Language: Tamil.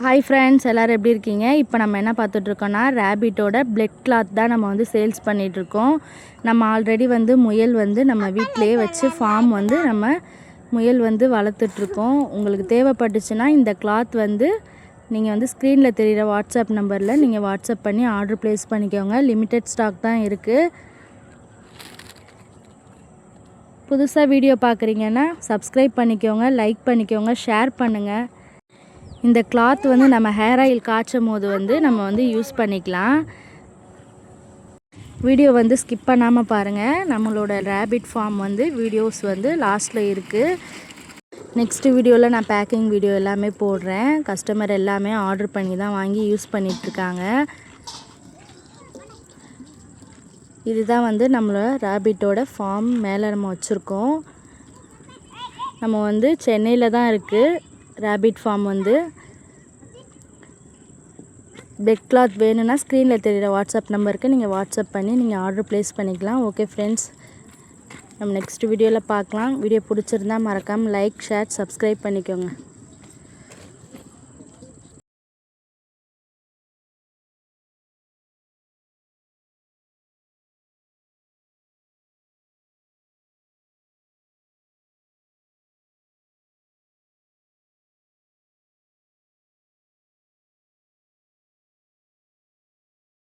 ஹாய் ஃப்ரெண்ட்ஸ், எல்லோரும் எப்படி இருக்கீங்க? இப்போ நம்ம என்ன பார்த்துட்ருக்கோன்னா ரேபிட்டோட பிளட் கிளாத் தான் நம்ம வந்து சேல்ஸ் பண்ணிகிட்ருக்கோம். நம்ம ஆல்ரெடி வந்து முயல் வந்து நம்ம வீட்டிலையே வச்சு ஃபார்ம் வந்து நம்ம முயல் வந்து வளர்த்துட்ருக்கோம். உங்களுக்கு தேவைப்பட்டுச்சுன்னா இந்த கிளாத் வந்து நீங்கள் வந்து ஸ்க்ரீனில் தெரிகிற வாட்ஸ்அப் நம்பரில் நீங்கள் வாட்ஸ்அப் பண்ணி ஆர்டர் ப்ளேஸ் பண்ணிக்கோங்க. லிமிட்டட் ஸ்டாக் தான் இருக்குது. புதுசாக வீடியோ பார்க்குறீங்கன்னா சப்ஸ்கிரைப் பண்ணிக்கோங்க, லைக் பண்ணிக்கோங்க, ஷேர் பண்ணுங்கள். இந்த கிளாத் வந்து நம்ம ஹேர் ஆயில் காய்ச்சும் போது வந்து நம்ம வந்து யூஸ் பண்ணிக்கலாம். வீடியோ வந்து ஸ்கிப் பண்ணாமல் பாருங்கள். நம்மளோட ரேபிட் ஃபார்ம் வந்து வீடியோஸ் வந்து லாஸ்ட்டில் இருக்குது. நெக்ஸ்ட் வீடியோவில் நான் பேக்கிங் வீடியோ எல்லாமே போடுறேன். கஸ்டமர் எல்லாமே ஆர்டர் பண்ணி தான் வாங்கி யூஸ் பண்ணிகிட்ருக்காங்க. இதுதான் வந்து நம்மளோட ரேபிட்டோட ஃபார்ம் மேலே நம்ம வச்சுருக்கோம். நம்ம வந்து சென்னையில் தான் இருக்குது ரேபிட் ஃபார்ம் வந்து. பெட் கிளாத் வேணும்னா ஸ்க்ரீனில் தெரிகிற வாட்ஸ்அப் நம்பருக்கு நீங்கள் வாட்ஸ்அப் பண்ணி நீங்கள் ஆர்டர் ப்ளேஸ் பண்ணிக்கலாம். ஓகே ஃப்ரெண்ட்ஸ், நம்ம நெக்ஸ்ட் வீடியோவில் பார்க்கலாம். வீடியோ பிடிச்சிருந்தா மறக்காமல் லைக், ஷேர், சப்ஸ்கிரைப் பண்ணிக்கோங்க.